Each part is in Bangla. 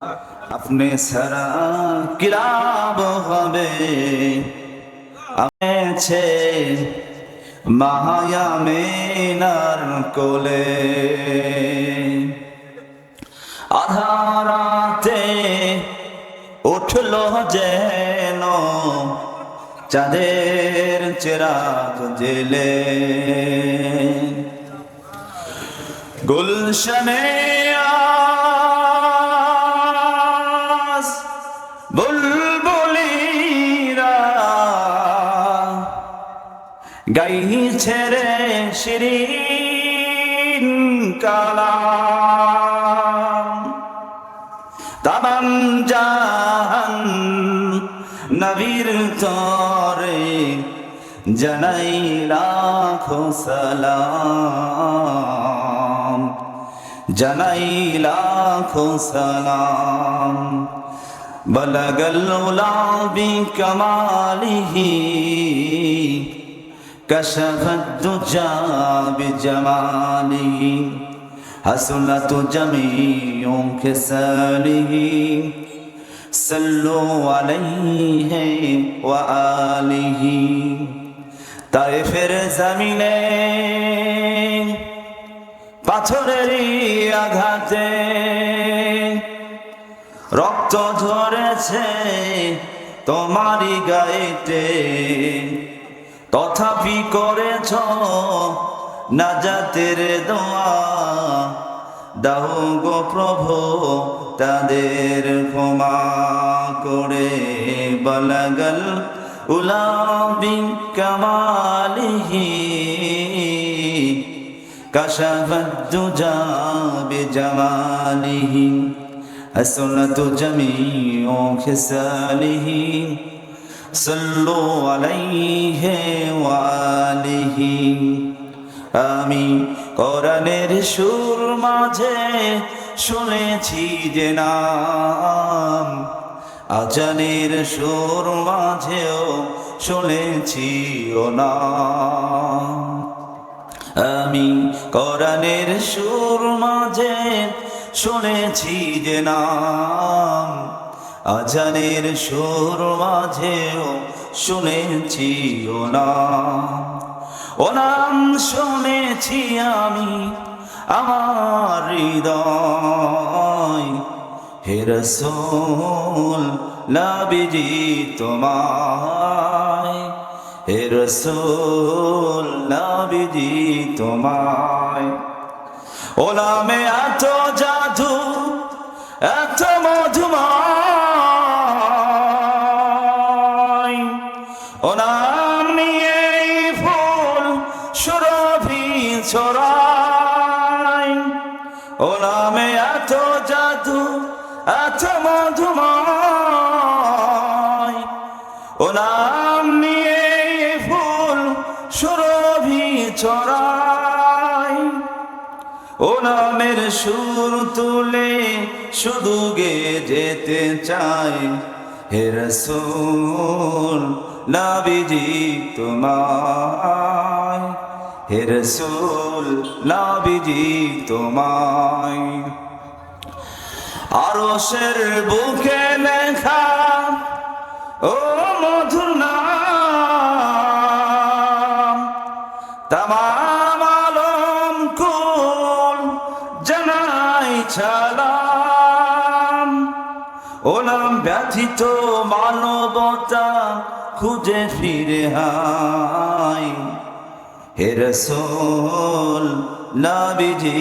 আপনি ছাড়া কি লাভ হবে আছে মায়া মেনার কোলে আধারাতে উঠলো যেন চাঁদের চিরাগ জেলে গুলশনে আজ বুলবুলিরা গাইছে রে শিরিন কালাম তাবান জাহান নবীর তরে জানাই লাখো সালাম জানাই লাখো সালাম বলগল উলা বিকমালিহি কশফত দুজা বিজমালিহি حسنت جميع خصاله صلوا عليه وآله তায়েফের জমিনে পাথরের আঘাতে রক্ত ঝরেছে তোমারই গায়েতে তথাপি করেছ নাজাতের দোয়া দাও গো প্রভু তাদের ক্ষমা করে বলগল উলা বিকমালিহি কশফত দুজা বিজমালিহি হাসনাত জামিউ খিসালিহি সাল্লু আলাইহি ওয়া আলিহি আমি কোরআনের সুর মাঝে শুনেছি যে নাম আজানের সুর মাঝেও শুনেছি ও নাম আমি কোরআনের সুর মাঝে শুনেছি যে নাম আজানের সুর মাঝেও শুনেছি ও নাম ও নাম শুনেছি আমি আমার হৃদয় হে রাসূল নবীজি তোমায় হে রাসূল নবীজি তোমায় ও নামে এত জাদু এত মধুময় ও নাম নিয়ে সুরভি ছড়াই ও নামে এত জাদু এত মধুময় ও নাম নিয়ে ফুল সুরভি ছড়াই ও নামের সুর তুলে শুধু গে যেতে চাই হে রাসূল নবীজি তোমায় হে রাসূল নবীজি তোমায় আরশের বুকে লেখা ও মধুর নাম তামাম আলম কুল জানাই সালাম ও নাম ব্যথিত মানবতা খুঁজে ফিরে হায় হে রাসূল নবীজি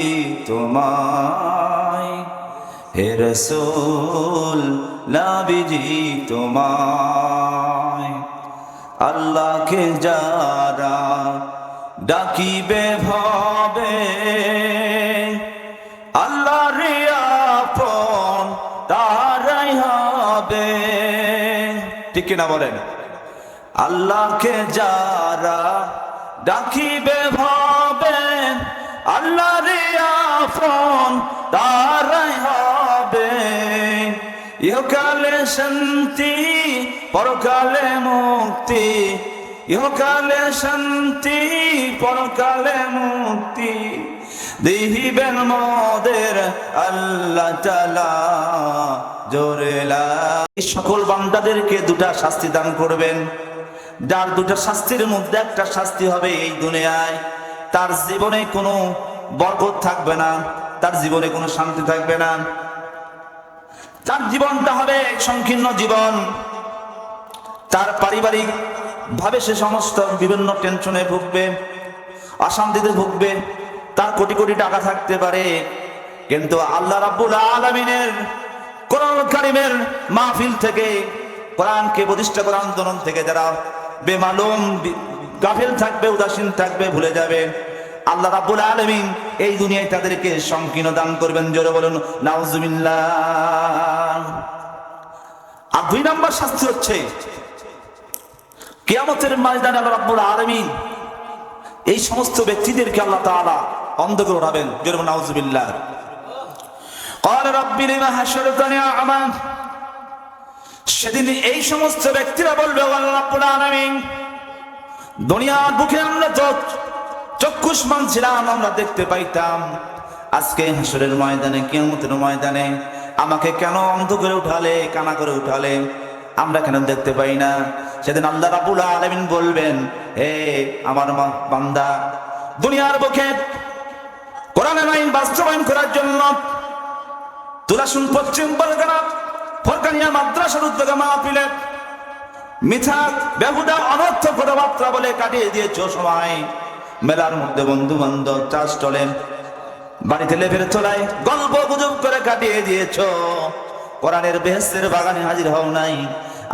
তোমায় হে রাসূল নবীজি তোমায় আল্লাহকে যারা ডাকিবে ভাবে আল্লাহর আপন তারাই হবে ঠিক কিনা বলেন আল্লাহকে যারা ডাকিবে ভাবে আল্লাহর আপন তারাই হবে ইহকালে শান্তি পরকালে মুক্তি ইহকালে শান্তি পরকালে মুক্তি দিবেন মোদের আল্লাহ তাআলা জোরে লা। এই সকল বান্দাদেরকে দুটা শাস্তি দান করবেন, যার দুটা শাস্তির মধ্যে একটা শাস্তি হবে এই দুনিয়ায় তার জীবনে কোনো বরকত থাকবে না, তার জীবনে কোনো শান্তি থাকবে না, তার জীবনটা হবে সংকীর্ণ জীবন। তার পারিবারিক ভাবে সে সমস্ত বিভিন্ন টেনশনে ভুগবে, অশান্তিতে ভুগবে। তার কোটি কোটি টাকা থাকতে পারে, কিন্তু আল্লাহ রাব্বুল আলামিনের কোরআন কারীমের মাহফিল থেকে, কোরআনকে প্রতিষ্ঠা করার আন্দোলন থেকে যারা বেমালুম গাফিল থাকবে, উদাসীন থাকবে, ভুলে যাবে, আল্লাহ রাব্বুল আলামিন এই দুনিয়ায় তাদেরকে সংকীর্ণ দান করবেন। জোরে বলুন নাউজুবিল্লাহ। আর 2 নম্বর শাস্তি হচ্ছে কিয়ামতের ময়দানে আল্লাহ রাব্বুল আলামিন এই সমস্ত ব্যক্তিদেরকে আল্লাহ তাআলা অন্ধ করে উঠাবেন। জোরে বলুন নাউজুবিল্লাহ। ক্বালা রাব্বি লিমা হাশারতানি আ'মা। সেদিন এই সমস্ত ব্যক্তিরা বলবে, আল্লাহ রাব্বুল আলামিন, দুনিয়ার বুকে আমরা তো চক্ষুষ্মান ছিলাম, আমরা দেখতে পাইতাম, আজকে হাসরের ময়দানে, কিয়ামতের ময়দানে আমাকে কেন অন্ধ করে উঠালে, কানা করে উঠালে, আমরা কেন দেখতে পাই না? সেদিন আল্লাহ রাব্বুল আলামিন বলবেন, হে আমার বান্দা, দুনিয়ার বুকে কোরআনের আইন বাস্তবায়ন করার জন্য তুলাসুন পশ্চিম পরগনা ফরকানিয়া মাদ্রাসার উদ্যোগে মাহফিলে মিথ্যা বেহুদা অনর্থ কথাবার্তা বলে কাটিয়ে দিয়েছ সময়। মেলার মধ্যে বন্ধু বান্ধব চাষ চলে, বাড়িতে লেপের তোলায় গল্প গুজব করে কাটিয়ে দিয়েছ, কোরআনের বেহেশতের বাগানে হাজির হও নাই।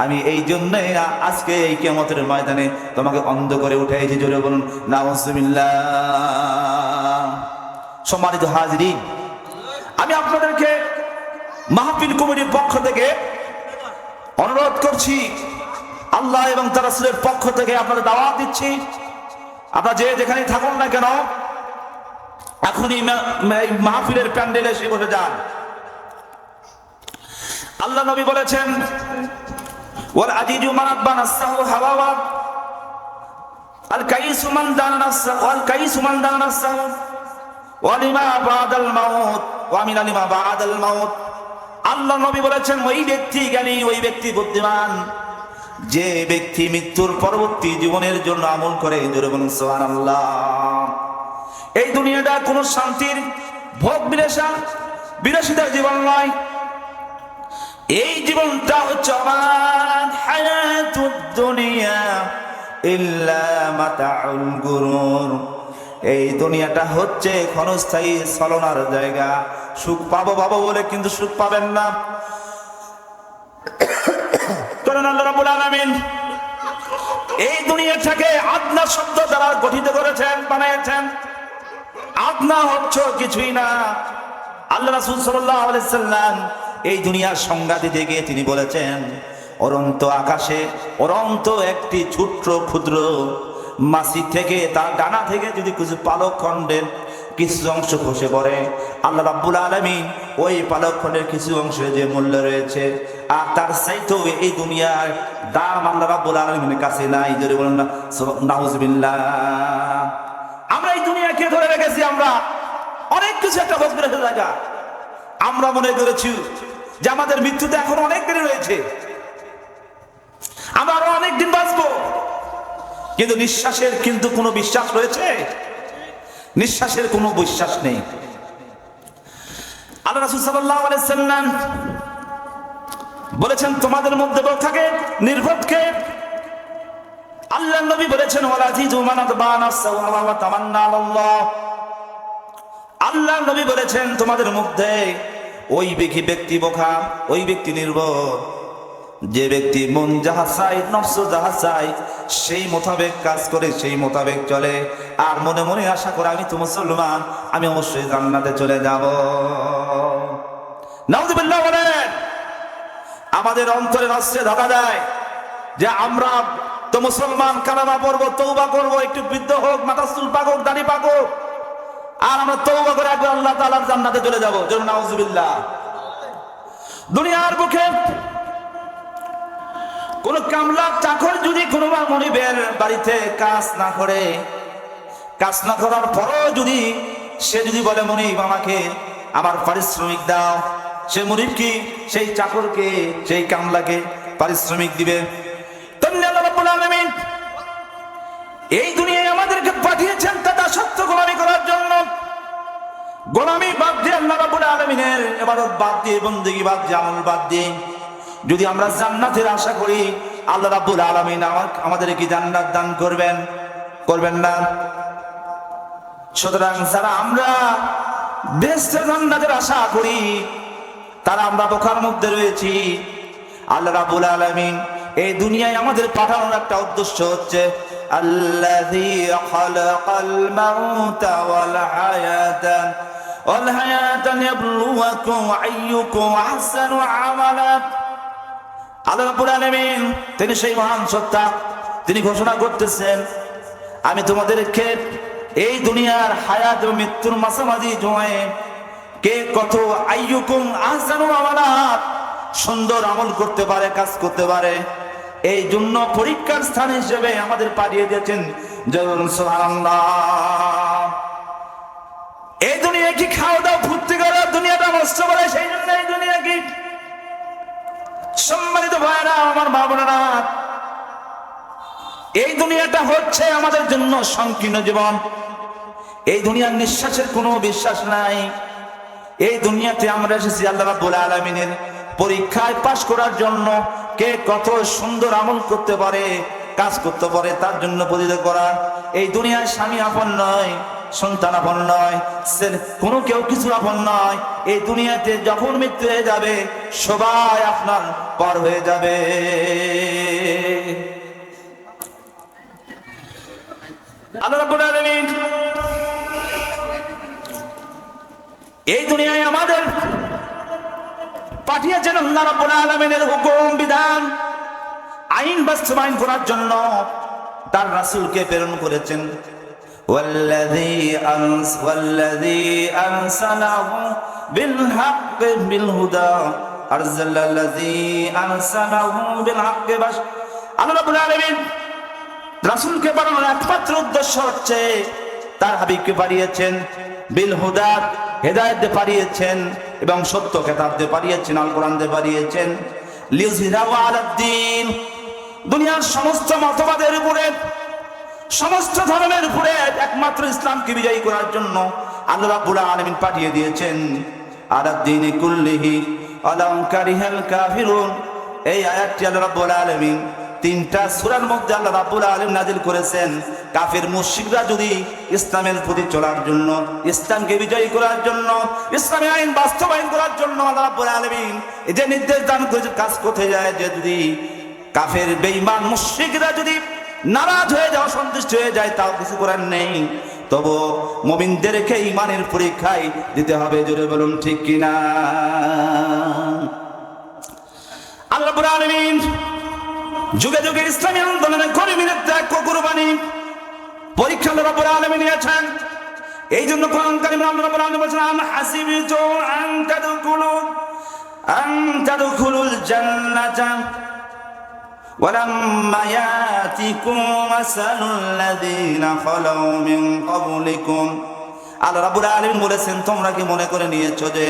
আমি এই জন্যই আজকে এই কিয়ামতের ময়দানে তোমাকে অন্ধ করে উঠাইছি। জোরে বলুন নাউজুবিল্লাহ। সম্মানিত হাজিরিন, আমি আপনাদেরকে মাহফিল কমিটির পক্ষ থেকে অনুরোধ করছি, আল্লাহ এবং তার রাসূলের পক্ষ থেকে আপনাদের দাওয়াত দিচ্ছি, আপনারা যে যেখানে থাকুন না কেন, এখনই মাহফিলের প্যান্ডেলে এসে বসে যান। আল্লাহ নবী বলেছেন, ওয়াল আজিজু মান বানাসাহু হাওয়া আল কাইসু মান দানা নাফসাহু ওয়াল কাইসু মান দানা নাফসাহু ওয়া লিমা বাদাল মাউত ওয়া মিন লিমা বাদাল মাউত। আল্লাহ নবী বলেছেন, ওই ব্যক্তি জ্ঞানী, ওই ব্যক্তি বুদ্ধিমান, যে ব্যক্তি মৃত্যুর পরবর্তী জীবনের জন্য আমল করে। জোরে বলুন সুবহানাল্লাহ। এই দুনিয়াটা কোনো শান্তির ভোগ বিলাসিতার জীবন নয়, এই জীবনটা হচ্ছে আমার হায়াতুদ দুনিয়া ইল্লা মাতাউল গুরুর। এই দুনিয়াটা হচ্ছে ক্ষণস্থায়ী ছলনার জায়গা। সুখ পাবো বলে কিন্তু সুখ পাবেন না। কারণ আল্লাহ রাব্বুল আলামিন এই দুনিয়াটাকে আদনা শব্দ দ্বারা গঠিত করেছেন, বানিয়েছেন। আদনা হচ্ছে কিছুই না। আল্লাহ রাসূল সাল্লাল্লাহু আলাইহি সাল্লাম এই দুনিয়ার সংজ্ঞা দিতে গিয়ে তিনি বলেছেন, অনন্ত আকাশে অনন্ত একটি ছোট্ট ক্ষুদ্র মাছি থেকে, তার ডানা থেকে যদি কিছু পালক খণ্ডের কিছু অংশ খসে পড়ে, আল্লাহ রাব্বুল আলামিন ওই পালক খণ্ডের কিছু অংশের যে মূল্য রয়েছে আর তার চাইতেও এই দুনিয়ার দাম আল্লাহ রাব্বুল আলামিনের কাছে নাই। যদি বলেন না নাউজুবিল্লাহ। আমরা এই দুনিয়াকে ধরে রেখেছি, আমরা অনেক কিছু একটা ভোগ করে জায়গা। আমরা মনে করেছি যে আমাদের মৃত্যুতে এখন অনেক দেরি রয়েছে, আমরা আরো অনেক দিন বাঁচবো, কিন্তু নিঃশ্বাসের কিন্তু কোনো বিশ্বাস রয়েছে? নিঃশ্বাসের কোনো বিশ্বাস নেই। আল্লাহ রাসূল সাল্লাল্লাহু আলাইহি সাল্লাম বলেছেন, তোমাদের মধ্যে থাকে নির্বোধকে। আল্লাহ নবী বলেছেন, ওয়ালা জিজু মান আদবানা সাওয়া ওয়া তামান্না আলাল্লাহ। আল্লাহ নবী বলেছেন, তোমাদের মধ্যে ওই ব্যক্তি বোকা, ওই ব্যক্তি নির্বোধ, যে ব্যক্তি মন যাহা চায়, নফস যাহা চায়, সেই মোতাবেক কাজ করে, সেই মোতাবেক চলে, আর মনে মনে আশা করে আমি তো মুসলমান, আমি অবশ্যই জান্নাতে চলে যাব। নাউযুবিল্লাহ বলেন। আমাদের অন্তরে রসে ধরা দেয় যে আমরা তো মুসলমান, কালেমা পড়বো, তওবা করবো, একটু বৃদ্ধ হোক, মাথা চুল পাকুক, দাড়ি পাকুক, আর আমরা তওবা করে একবার আল্লাহ তাআলার জান্নাতে চলে যাব। যেমন নাউযুবিল্লাহ। দুনিয়ার বুকে কোন কামলা চাকর যদি কোনো মনিবের বাড়িতে কাজ না করে, কাজ না করার পরও যদি সে যদি বলে মুনিব আমাকে আমার পারিশ্রমিক দাও, সে মুনিব কি সেই চাকরকে সেই কামলাকে পারিশ্রমিক দিবে। তেমনি আল্লাহ রাব্বুল আলামিন এই দুনিয়ায় আমাদেরকে পাঠিয়েছেন তা দাসত্ব গোলামি করার জন্য। গোলামি বাদ দিয়ে আল্লাহ রাব্বুল আলামিনের ইবাদত বাদ দিয়ে, বন্দেগী বাদ দিয়ে, আমল বাদ দিয়ে যদি আমরা জান্নাতের আশা করি, আল্লাহ রাব্বুল আলামিন আমাদের কি জান্নাত দান করবেন? করবেন না। সুতরাং যারা আমরা বেহেশতের জান্নাতের আশা করি তারা আমরা বোকার মধ্যে রয়েছি। আল্লাহ রাব্বুল আলামিন এই দুনিয়ায় আমাদের পাঠানোর একটা উদ্দেশ্য হচ্ছে আল্লাযী খালাকাল মাউতা ওয়াল হায়াতা লিয়াবলুয়াকুম আইয়ুকুম আহসানু আমালা। আল্লাহ রাব্বুল আলামিন তিনি সেই মহান সত্তা, তিনি ঘোষণা করতেছেন আমি তোমাদেরকে এই দুনিয়ার হায়াত ও মৃত্যুর মাঝামাঝি সময়ে কে কত আইয়ুকুম আহসানু আমালা সুন্দর আমল করতে পারে, কাজ করতে পারে, এই জন্য পরীক্ষার স্থান হিসেবে আমাদের পাঠিয়ে দিয়েছেন। সুবহানাল্লাহ। এই দুনিয়া কি খাওয়া দাওয়া ফুর্তি করে দুনিয়াটা নষ্ট করে, সেই জন্য এই দুনিয়া কি? সম্মানিত ভাইরা, আমার মা বোনেরা, এই দুনিয়াটা হচ্ছে আমাদের জন্য সংকীর্ণ জীবন। এই দুনিয়ার নিঃশ্বাসের কোনো বিশ্বাস নাই। এই দুনিয়াতে আমরা এসেছি আল্লাহ রাব্বুল আলামিনের পরীক্ষায় পাশ করার জন্য। কে কত সুন্দর আমল করতে পারে, কাজ করতে পারে, তার জন্য পরিচিত করা। এই দুনিয়ার স্বামী আপন নয়, সন্তান আপন নয়, কোনো কেউ কিছু আপন নয়। এই দুনিয়াতে যখন মৃত্যু হয়ে যাবে সবাই আপনার পর হয়ে যাবে। আল্লাহ রাব্বুল আলামিন এই দুনিয়ায় আমাদের পাঠিয়েছেন আল্লাহ রাব্বুল আলামিনের হুকুম, বিধান, আইন বাস্তবায়ন করার জন্য তার রাসূলকে প্রেরণ করেছেন। ওয়াল্লাযী আরসালাহু বিল হাক্কি বিল হুদা আরসালাল্লাযী আরসালাহু বিল হাক্কি বাস। আল্লাহ রাব্বুল আলামিন রাসূলকে পাঠানোর একমাত্র উদ্দেশ্য হচ্ছে তার হাবিবকে পাঠিয়েছেন বিল হুদা, হেদায়েত দিয়ে পাঠিয়েছেন এবং সত্য কিতাব দিয়ে পাঠিয়েছেন, আল কোরআন দিয়ে পাঠিয়েছেন। লিইয়ুযহিরাহু আলাদ-দ্বীন, দুনিয়ার সমস্ত মতবাদের উপরে, সমস্ত ধর্মের উপরে একমাত্র ইসলামকে বিজয়ী করার জন্য আল্লাহ রাব্বুল আলামিন পাঠিয়ে দিয়েছেন। আলাদ-দ্বীনি কুল্লিহি ওয়ালাউ কারিহাল কাফিরুন। এই আয়াতটি আল্লাহ রাব্বুল আলামিন তিনটা সূরার মধ্যে আল্লাহ রাব্বুল আলামিন নাযিল করেছেন। কাফির মুশরিকরা যদি ইসলামের প্রতি চলার জন্য, ইসলামকে বিজয়ী করার জন্য, ইসলামী আইন বাস্তবায়ন করার জন্য আল্লাহ রাব্বুল আলামিন এই যে নির্দেশ দান করেছে, কাজ করতে যায় যে যদি কাফের বেঈমান মুশরিকরা যদি নারাজ হয়ে যায়, অসন্তুষ্ট হয়ে যায়, তাও কিছু করার নেই। তবু মুমিনদেরকে ঈমানের পরীক্ষায় দিতে হবে। জোরে বলুন ঠিক কিনা? আল্লাহ রাব্বুল আলামিন যুগে যুগে ইসলামী আন্দোলনে কর্মীদের ত্যাগ কুরবানি পরীক্ষা আল্লাহ রাব্বুল আলামিন নিয়েছেন। এই জন্য কোরআন কারীমে আল্লাহ রাব্বুল আলামিন বলেছেন আম হাসিবতু আন তাদখুলুল জান্নাতা ওয়ালাম্মা ইয়াতিকুম মাসালুল লাযীনা খালাউ মিন ক্বাবলিকুম। আল্লাহ রাব্বুল আলামিন বলেছেন তোমরা কি মনে করে নিয়েছো যে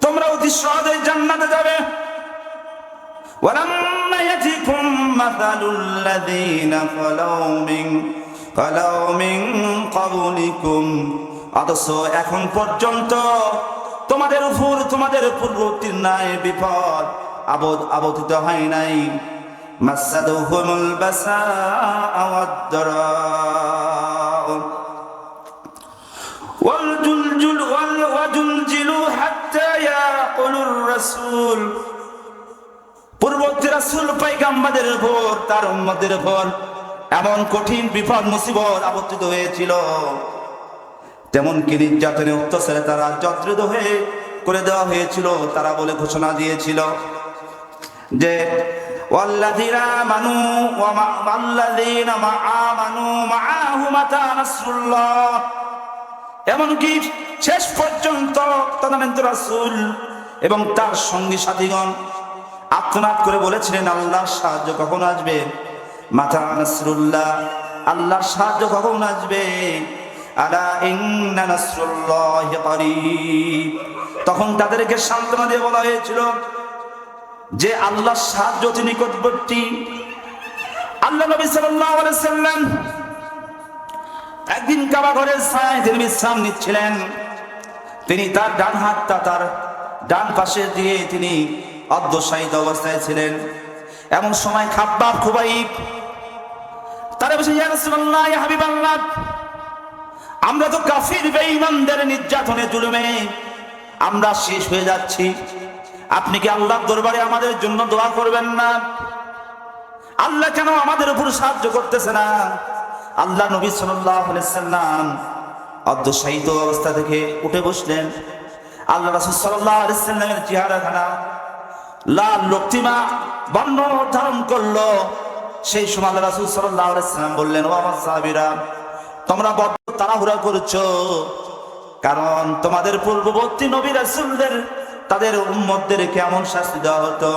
তোমরা অতি সহজেই জান্নাতে যাবে? ওয়ালাম্মা ইয়াতিকুম মাসালুল লাযীনা খালাউ মিন ক্বাবলিকুম। অথচ এখন পর্যন্ত তোমাদের উপর, তোমাদের পূর্ববর্তীর ন্যায় বিপদ আবর্তিত হয় নাই। মাসাদুহুমুল বাসাআ ওয়াদ-দারা ওয়াজুলজিলু হাত্তা ইয়াকুলুর রাসূল। পূর্ববর্তী রাসূল পয়গম্বরদের উপর, তার উম্মতের উপর এমন কঠিন বিপদ মুসিবত আবর্তিত হয়েছিল, তেমন কি নির্যাতনে অত্যাচারে তারা জর্জরিত হয়ে করে দেওয়া হয়েছিল। তারা বলে ঘোষণা দিয়েছিল যে ওয়াল্লাযীনা আমানু ওয়া মা'আল্লাযীনা আমানু মা'আহু মাতা নাসরুল্লাহ। এমনকি শেষ পর্যন্ত তদানীন্তন রাসূল এবং তার সঙ্গী সাথীগণ আত্মনাদ করে বলেছিলেন আল্লাহর সাহায্য কখন আসবে? মাতা নাসরুল্লাহ, আল্লাহর সাহায্য কখন আসবে? আলা ইন্না নাসরুল্লাহি করিব। তখন তাদেরকে সান্ত্বনা দিয়ে বলা হয়েছিল যে আল্লাহর সাহায্য অতি নিকটবর্তী। আল্লাহ নবী সাল্লাল্লাহু আলাইহি সাল্লাম একদিন কাবা ঘরের ছায়ায় তিনি বিশ্রাম নিচ্ছিলেন। তিনি তার ডান হাতটা তার ডান পাশে দিয়ে তিনি অর্ধশায়িত অবস্থায় ছিলেন। এমন সময় খাব্বাব খুবাইব তারা বসে, ইয়া রাসূলুল্লাহ, ইয়া হাবিবাল্লাহ, আমরা তো কাফির বেঈমানদের নির্যাতনে জুলুমে আমরা শেষ হয়ে যাচ্ছি, আপনি কি আল্লাহর দরবারে আমাদের জন্য দোয়া করবেন না? আল্লাহ কেন আমাদের উপর সাহায্য করতেছে না? আল্লাহ নবী সাল্লাল্লাহু আলাইহি সাল্লাম অর্ধশায়িত অবস্থা থেকে উঠে বসলেন। আল্লাহ রাসূল সাল্লাল্লাহু আলাইহি সাল্লামের চেহারাখানা লাল লতিমা বর্ণ ধারণ করলো। সেই সময় আল্লাহ রাসূল সাল্লাল্লাহু আলাইহি সাল্লাম বললেন, ও আমার সাহাবীরা, তোমরা বড় তাড়াহুড়া করছো, কারণ তোমাদের পূর্ববর্তী নবী রাসূলদের তাদের উম্মতদের কেমন শাস্তি দেওয়া হতো।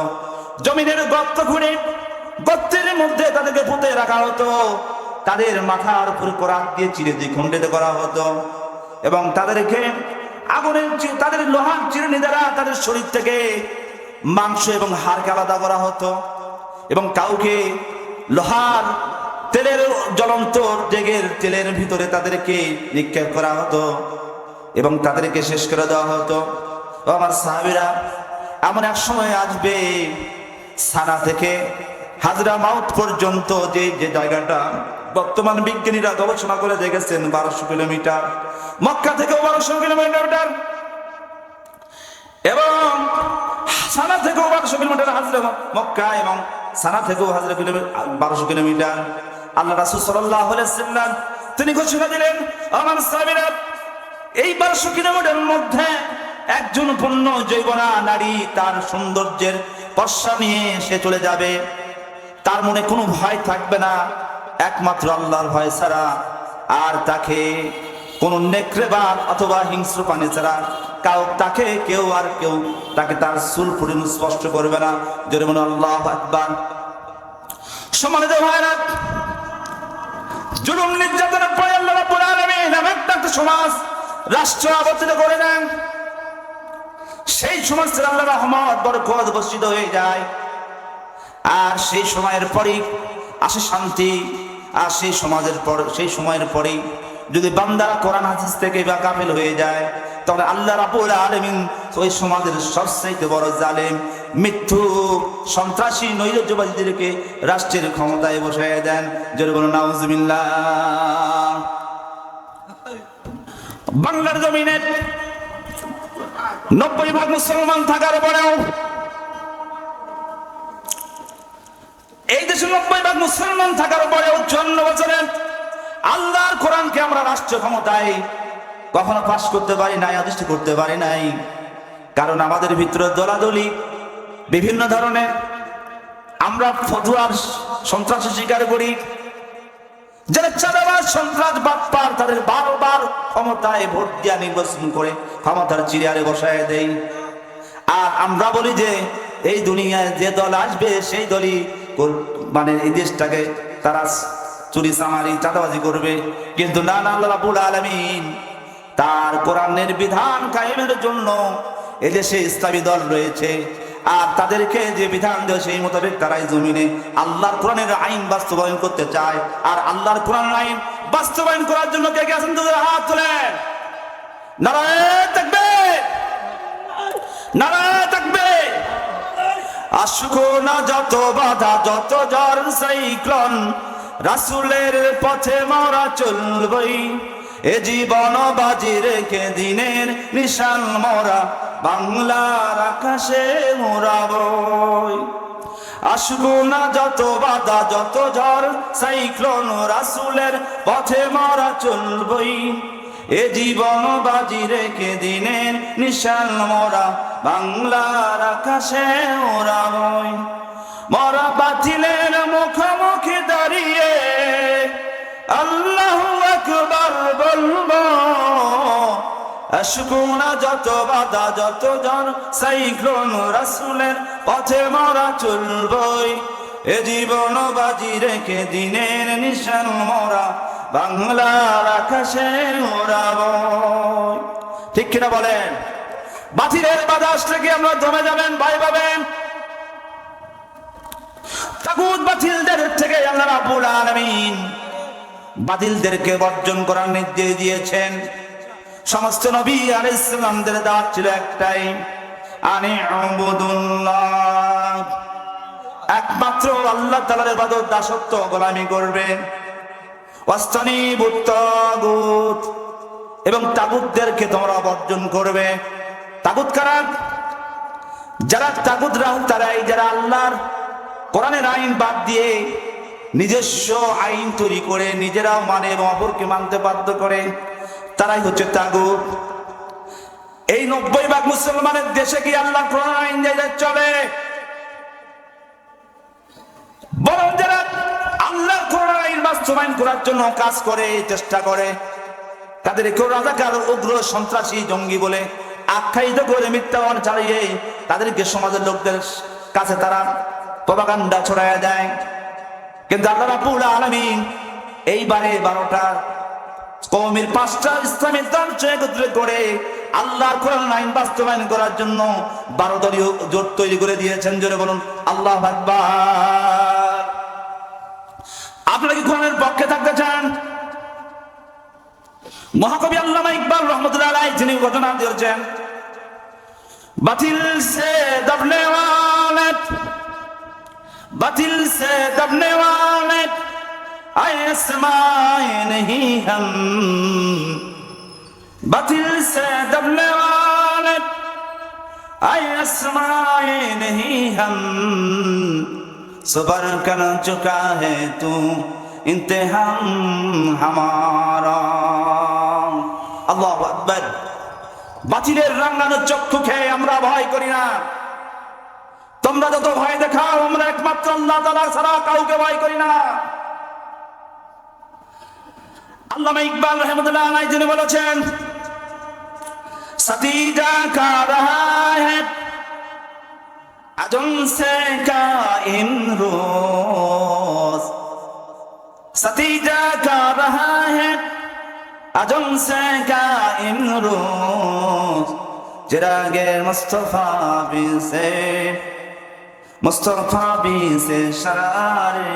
জমিনের গর্ত খুঁড়ে গর্তের মধ্যে তাদেরকে পুঁতে রাখা হতো, তাদের মাথার উপর করাত দিয়ে চিরে দিয়ে খণ্ডিত করা হতো এবং তাদেরকে আগুনের তাদের লোহার চিরুনি দ্বারা তাদের শরীর থেকে মাংস এবং হাড়কে আলাদা করা হতো এবং কাউকে লোহার তেলের জ্বলন্ত ডেগের তেলের ভিতরে তাদেরকে নিক্ষেপ করা হতো এবং তাদেরকে শেষ করে দেওয়া হতো। আমার সাহাবীরা, এমন এক সময় আসবে সানা থেকে হাজরা মাউত পর্যন্ত যে জায়গাটা বর্তমান বিজ্ঞানীরা গবেষণা করে দেখেছেন 1200 কিলোমিটার, মক্কা থেকেও 1200 কিলোমিটার এবং সানা থেকেও 1200 কিলোমিটার হাজরা মক্কা এবং সানা থেকেও 1200 কিলোমিটার। আল্লাহ রাসূল সাল্লাল্লাহু আলাইহি সাল্লাম তিনি ঘোষণা দিলেন, আমার সাহাবীরা, এই 1200 কিলোমিটারের মধ্যে একজন পূর্ণ যৌবনা নারী তার সৌন্দর্যের পশ্চা নিয়ে সে চলে যাবে, তার মনে কোনো ভয় থাকবে না একমাত্র আল্লাহর ভয় ছাড়া, আর তাকে কোন নেকড়েবাজ অথবা হিংস্র প্রাণী ছাড়া কেউ তাকে তার চুল পরিণত স্পষ্ট করবে না। জোরে বলুন আল্লাহু আকবার। সম্মানিত ভাইরা, জুলুম নির্যাতনের পরে আল্লাহ রাব্বুল আলামিন একটা সমাজ রাষ্ট্র আবর্তিত করে দেন। সেই সমাজের আল্লাহর রহমত বরকত বর্ষিত হয়ে যায়, আর সেই সময়ের পরেই আসে শান্তি। আর সেই সময়ের পরেই যদি বান্দারা কোরআন হাদিস থেকে গাফিল হয়ে যায়, তাহলে আল্লাহ রাব্বুল আলামিন ওই সমাজের সবচেয়ে বড় জালেম, মিথ্যুক, সন্ত্রাসী, নৈরাজ্যবাদীদেরকে রাষ্ট্রের ক্ষমতায় বসায় দেন। জোরে বলুন নাউজুবিল্লাহ। বাংলার জমিনে 90% মুসলমান থাকার পরেও, এই দেশে 90% মুসলমান থাকার পরেও 54 বছরে আল্লাহর কোরআনকে আমরা রাষ্ট্র ক্ষমতায় কখনো পাশ করতে পারি নাই, আদিষ্ট করতে পারি নাই। কারণ আমাদের ভিতরে দলাদলি বিভিন্ন ধরনের, আমরা ফতুয়ার সন্ত্রাসী স্বীকার করি। যারা চাঁদাবাজ সন্ত্রাস বাটপার তাদের বারবার ক্ষমতায় ভোট দিয়া নির্বাচন করে ক্ষমতার চেয়ারে বসায় দেই। আর আমরা বলি যে এই দুনিয়ায় যে দল আসবে সেই দলই মানে এই দেশটাকে তারা চুরি চামারি চাঁদাবাজি করবে। কিন্তু না, আল্লাহ রাব্বুল আলামিন তার কোরআনের বিধান কায়েমের জন্য এদেশে ইসলামী দল রয়েছে, আর তাদেরকে যে বিধান দেয় সেই মোতাবেক তারাই জমিনে আল্লাহর কোরআনের আইন বাস্তবায়ন করতে চায়। আর আল্লাহর কোরআনের আইন বাস্তবায়ন করার জন্য কে কে আছেন? তাদের হাত তোলেন। নারায়ে তাকবীর, নারায়ে তাকবীর। আসুকো না যত বাধা, যত ঝড় সাইক্লোন, রাসূলের পথে মোরা চলবই। এ জীবন বাজি রেখে দিনের নিশান মোরা বাংলার আকাশে মোরাবই। আসুকো না যত বাধা, যত ঝড় সাইক্লোন, রাসূলের পথে মোরা চলবই। এ জীবন বাজি রেখে দিনের নিশান মোরা বাংলার আকাশে মোরাবই। মোরা বাতিলের মুখোমুখি দাঁড়িয়ে আল্লাহু আকবার বলবো। আসুকো না যত বাধা, যত ঝড় সাইক্লোন, রাসূলের পথে মোরা চলবই। এ জীবন বাজি রেখে দিনের নিশান মোরা বাংলার আকাশে ওড়াবো। ঠিক কিনা বলেন? বাতিলের বাধা আসলে কি আমরা দমে যাবেন, ভয় পাবেন? তাগুত বাতিলদের থেকে আল্লাহ রাব্বুল আলামিন বাতিলদেরকে বর্জন করার নির্দেশ দিয়েছেন। সমস্ত নবী আলাইহিস সালামদের দাওয়াত ছিল একটাই, আনি উবুদুল্লাহ, একমাত্র আল্লাহ তাআলার ইবাদত দাসত্ব গোলামি করবে। ওয়াস্তানিবুত তাগুত, এবং তাগুতদেরকে তোমরা বর্জন করবে। তাগুত কারা? যারা তাগুত তারাই যারা আল্লাহর কোরআনের আইন বাদ দিয়ে নিজস্ব আইন তৈরি করে নিজেরাও মানে এবং অপরকে মানতে বাধ্য করে, তারাই হচ্ছে তাগুত। এই 90% মুসলমানের দেশে কি আল্লাহর কোরআন আইন চলে? বরং যারা আল্লাহর কোরআন আইন বাস্তবায়ন করার জন্য কাজ করে, চেষ্টা করে, তাদেরকে রাজাকার, উগ্র, সন্ত্রাসী, জঙ্গি বলে আখ্যায়িত করে মিথ্যাবান চালিয়ে তাদেরকে সমাজের লোকদের কাছে তারা প্রপাগান্ডা ছড়ায়া দেয়। কিন্তু আল্লাহ রাব্বুল আলামিন এইবারে 12টা কওমের 5টা ইসলামী দলকে একত্রিত করে আল্লাহর কোরআন আইন বাস্তবায়ন করার জন্য 12 দলীয় জোট তৈরি করে দিয়েছেন। জোরে বলুন আল্লাহু আকবার। আপনারা কি কোরআনের পক্ষে থাকতে চান? মহাকবি আল্লামা ইকবাল রহমতুল্লাহ আলাইহি যিনি ঘোষণা দিয়েছেন, বাতিল সে দবনে ওয়ালে, বাতিল সে দবনে ওয়ালে आसमाए नहीं हम, बातिल से दबने वाले आसमाए नहीं हम, सबर कर चुका है तू इंतहाम हमारा। আল্লাহু আকবার। বাতিলের রাঙানো চক্ষু খেয়ে আমরা ভয় করি না। তোমরা যত ভয় দেখাও, আমরা একমাত্র আল্লাহ তাআলা ছাড়া কাউকে ভয় করি না। আল্লামা ইকবাল রহমতুল্লাহ আলাইহি যিনি বলেছেন, সতীজা কা রহা হ্যায় আজম সে কাইম রোজ, সতীজা কা রহা হ্যায় আজম সে কাইম রোজ, চিরাগে মুস্তাফা বি সে, মুস্তাফা বি সে শরারে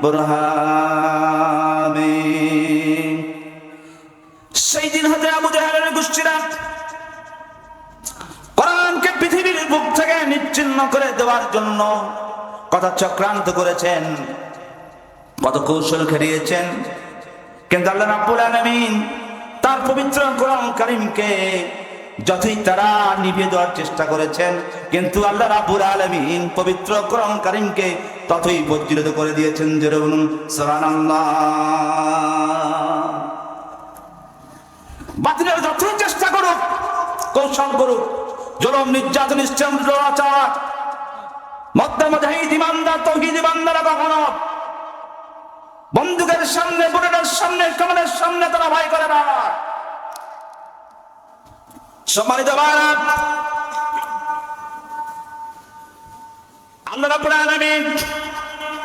বুরহানে। সেই দিন হতে আবু জাহেলের গোষ্ঠীরা কোরআনকে পৃথিবীর বুক থেকে নিচ্ছিন্ন করে দেওয়ার জন্য কত চক্রান্ত করেছেন, কত কৌশল খেলিয়েছেন। কিন্তু আল্লাহ রাব্বুল আলামিন তার পবিত্র কোরআন কারীমকে যতই তারা নিভিয়ে দেওয়ার চেষ্টা করেছেন, কিন্তু আল্লাহ রাব্বুল আলামিন পবিত্র কোরআন কারীমকে ততই বজ্রিত করে দিয়েছেন। জোরে বলুন সুবহানাল্লাহ। বাতিলের যতই চেষ্টা করুক, কৌশল করুক, জুলুম, নির্যাতন, নিষ্ঠুরতা, মধ্যে মুজাহিদ ইমানদার, তাওহীদ ইমানদার কখনো বন্দুকের সামনে, বুলেটের সামনে, কামানের সামনে তারা ভয় করে না। সম্মানিত ভাইরা, আল্লাহ রাব্বুল আলামিন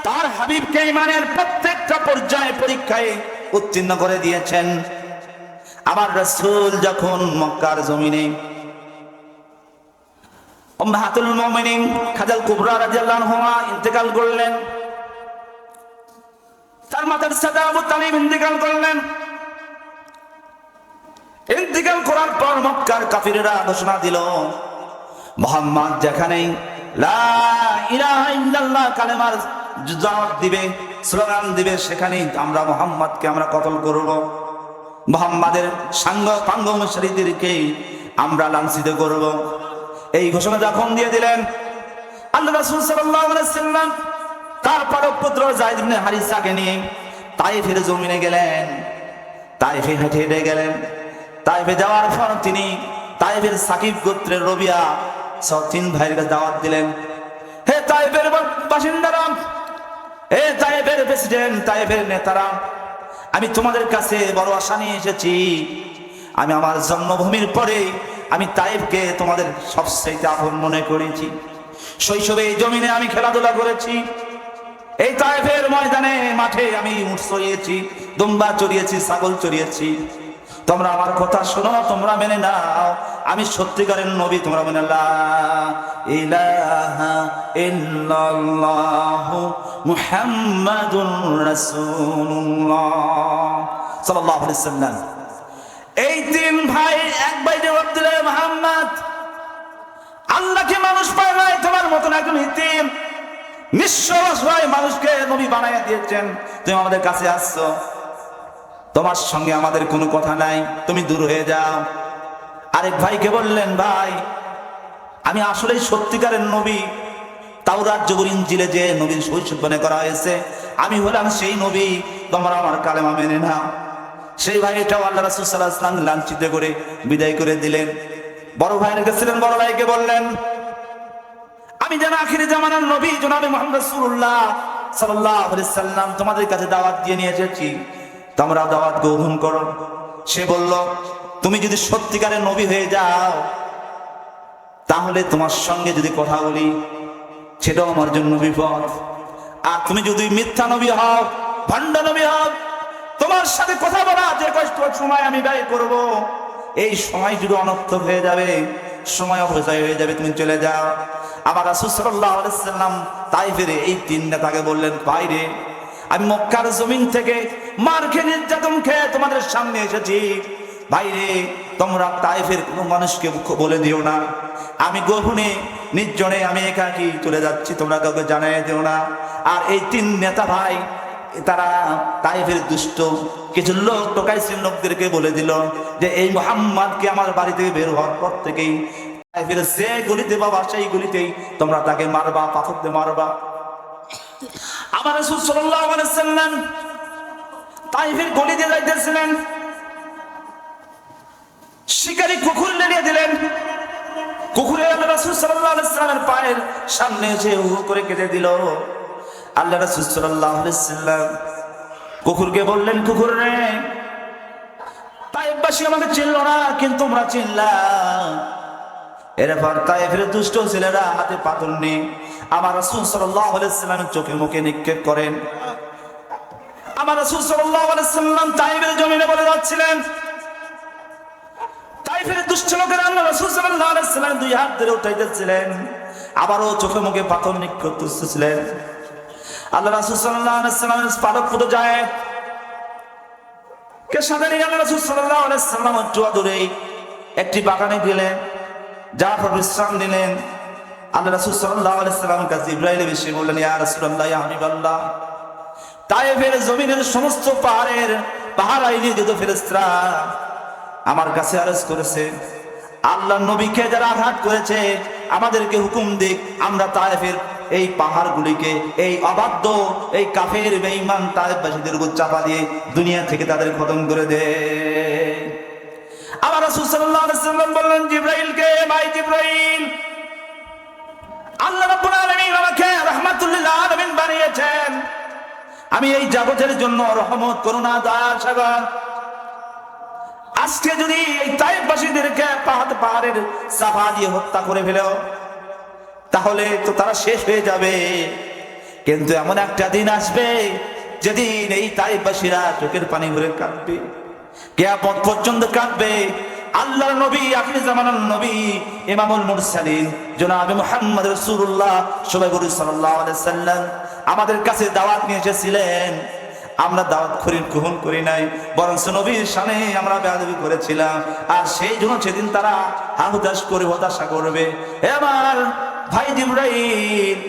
তার হাবিবকে ঈমানের প্রত্যেকটা পর্যায়ে পরীক্ষায় উত্তীর্ণ করে দিয়েছেন। আমার রাসূল যখন মক্কার জমিনে উম্মাহাতুল মুমিনিন খাদিজা কুবরা রাদিয়াল্লাহু আনহা ইন্তেকাল করলেন, তার মাতার সাদা আবু তালিব ইন্তেকাল করলেন। ইন্তেকাল করার পর মক্কার কাফিররা ঘোষণা দিল, মুহাম্মদ যেখানেই লা ইলাহা ইল্লাল্লাহ কালেমার দাওয়াত দিবে, স্লোগান দিবে, সেখানেই আমরা মুহাম্মদকে আমরা কতল করব, মুহাম্মাদের সাঙ্গ পাঙ্গ অনুসারীদেরকে আমরা লাঞ্ছিত করব। এই ঘোষণা যখন দিয়ে দিলেন, আল্লাহ রাসূল সাল্লাল্লাহু আলাইহি ওয়াসাল্লাম তার পালক পুত্র যায়েদ ইবনে হারিসাকে নিয়ে তায়েফের জমিনে গেলেন। তায়েফে হেঁটে হেঁটে গেলেন। তায়েফে যাওয়ার পর তিনি তায়েফের সাকিব গোত্রের রবিয়া সব 3 ভাইয়ের কাছে দাওয়াত দিলেন। হে তায়েফের বাসিন্দারা, হে তায়েফের প্রেসিডেন্ট, তায়েফের নেতারা, আমি তোমাদের কাছে বড় আশা নিয়ে এসেছি। আমি আমার জন্মভূমির পরে আমি তায়েফকে তোমাদের সবচেয়ে আপন মনে করেছি। শৈশবে এই জমিনে আমি খেলাধুলা করেছি, এই তায়েফের ময়দানে মাঠে আমি উট চড়িয়েছি, দুম্বা চড়িয়েছি, ছাগল চড়িয়েছি। তোমরা আমার কথা শোনো, তোমরা মেনে নাও আমি সত্যিকারের নবী। তোমরা মেনে লা ইলাহা ইল্লাল্লাহু মুহাম্মাদুর রাসূলুল্লাহ সাল্লাল্লাহু আলাইহি ওয়াসাল্লাম। এই তিন ভাই, এক ভাই যে আব্দুল্লাহ মুহাম্মদ, আল্লাহকে মানুষ পায় নাই তোমার মতন একজন ইতিম নিঃস্ব অসহায় মানুষকে নবী বানাইয়া দিয়েছেন। তুমি আমাদের কাছে আসছো, তোমার সঙ্গে আমাদের কোনো কথা নাই, তুমি দূর হয়ে যাও। আরেক ভাইকে বললেন, ভাই আমি আসলেই সত্যিকারের নবী, তাওরাত জবুর ইনজিলে যে নবীর ভবিষ্যদ্বাণী করা হয়েছে আমি হলাম সেই নবী, তোমরা আমার কালেমা মেনে নাও। সেই ভাই এটাও আল্লাহ রাসূল সাল্লাল্লাহু আলাইহি ওয়াসাল্লাম লাঞ্ছিত করে বিদায় করে দিলেন। বড় ভাইয়ের কাছে বড় ভাইকে বললেন, আমি যেন আখিরি জামানার নবী জনাবে মুহাম্মদ রাসূলুল্লাহ সাল্লাল্লাহু আলাইহি ওয়াসাল্লাম তোমাদের কাছে দাওয়াত দিয়ে নিয়ে এসেছি, তোমরা দাওয়াত গ্রহণ করো। সে বলল, তুমি যদি সত্যিকারের নবী হয়ে যাও তাহলে তোমার সঙ্গে যদি কথা বলি সেটাও আমার জন্য বিপদ, আর তুমি যদি মিথ্যা নবী হও, ভণ্ড নবী হও, তোমার সাথে কথা বলা যে কষ্ট সময় আমি ব্যয় করব, এই সময় যদি অনর্থক হয়ে যাবে, সময় অপচয় হয়ে যাবে, তুমি চলে যাও। আবার রাসূল সাল্লাল্লাহু আলাইহি ওয়াসাল্লাম তাইফের এই তিন নেতাকে বললেন, বাইরে আমি মক্কার জমিন থেকে মার খেয়ে নির্যাতন খেয়ে তোমাদের সামনে এসেছি, বাইরে তোমরা তাইফের কোনো মানুষকে বলে দিও না আমি গোপনে নির্জনে আমি একাকী চলে যাচ্ছি, তোমরা কাউকে জানাই দিও না। আর এই তিন নেতা ভাই তারা তাইফের দুষ্ট কিছু লোক টোকাইছিল লোকদেরকে বলে দিল যে এই মুহাম্মদকে আমার বাড়ি থেকে বের হওয়ার পর থেকেই তাইফের যে গলিতে বাবা সেই গলিতেই তোমরা তাকে মারবা, পাথর দিয়ে মারবা। আমার রাসূল সাল্লাল্লাহু আলাইহি ওয়াসাল্লাম তাইফের গলিতে যাইতেছিলেন, শিকারী কুকুর লেলিয়ে দিলেন, কুকুরে আল্লাহ রাসূল সাল্লাল্লাহু আলাইহি ওয়াসাল্লামের পায়ের সামনে এসে হু করে কেটে দিল। আল্লাহ রাসূল সাল্লাল্লাহু আলাইহি ওয়াসাল্লাম কুকুরকে বললেন, কুকুর রে, তাইফবাসী আমাকে চিনল না কিন্তু তোমরা চিনলা। এরপর তাইফের দুষ্ট ছেলেরা হাতে পাথর নিয়ে আমার রাসূল সাল্লাল্লাহু আলাইহি ওয়াসাল্লামের চোখে মুখে নিক্ষেপ করেন। আমার রাসূল সাল্লাল্লাহু আলাইহি ওয়াসাল্লাম তাইফের জমিনে বলে যাচ্ছিলেন, তাইফের দুষ্ট লোকেরা আল্লাহ রাসূল সাল্লাল্লাহু আলাইহি ওয়াসাল্লাম দুই হাত ধরে উঠাইতেছিলেন, আবারও চোখে মুখে পাথর নিক্ষেপ করতেছিলেন। আল্লাহ রাসূল সাল্লাল্লাহু আলাইহি ওয়াসাল্লামের পালক ফুটে যায়, কে সাথে নিয়ে আল্লাহ রাসূল সাল্লাল্লাহু আলাইহি ওয়াসাল্লাম দূরে একটি বাগানে গেলেন, যার পর বিশ্রাম দিলেন। আল্লাহ রাসূল সাল্লাল্লাহু আলাইহি ওয়াসাল্লাম কাছে জিবরাইল এসে বললেন, ইয়া রাসূলুল্লাহ, ইয়া হাবিবাল্লাহ, তাইফের জমিনের সমস্ত পাহাড় আইনে যত ফেরেশতারা আমার কাছে আরজ করেছে, আল্লাহর নবীকে যারা আঘাত করেছে আমাদেরকে হুকুম দিক, আমরা তাইফের এই পাহাড়গুলিকে এই অবাধ্য এই কাফের বেঈমান তাইফবাসীদের উপর চাপা দিয়ে দুনিয়া থেকে তাদের খতম করে দে। আবার রাসূল সাল্লাল্লাহু আলাইহি ওয়াসাল্লাম বললেন জিবরাইলকে, ভাই জিবরাইল, আল্লাহ রাব্বুল আলামিন আমাকে রাহমাতুল লিল আলামিন বানিয়েছেন, আমি এই জগতের জন্য রহমত, করুণা, দয়া, সাগর। আজকে যদি এই তাইফবাসীদেরকে পাহাড়ের চাপা দিয়ে হত্যা করে ফেলো তাহলে তো তারা শেষ হয়ে যাবে, কিন্তু এমন একটা দিন আসবে যেদিন এই তাইফবাসীরা চোখের পানি ভরে কাঁদবে, কিয়ামত পর্যন্ত কাঁদবে। আল্লাহর নবী, আখির জামানার নবী, ইমামুল মুরসালিন জনাবে মুহাম্মদ রাসূলুল্লাহ সাল্লাল্লাহু আলাইহি ওয়াসাল্লাম আমাদের কাছে দাওয়াত নিয়ে এসেছিলেন, আমরা দাওয়াত গ্রহণ করি নাই, বরং নবীর শানে আমরা বেয়াদবি করেছিলাম। আর সেই জন্য সেদিন তারা হাহুতাশ করে হতাশা করবে। আমার ভাই জিবরাইল,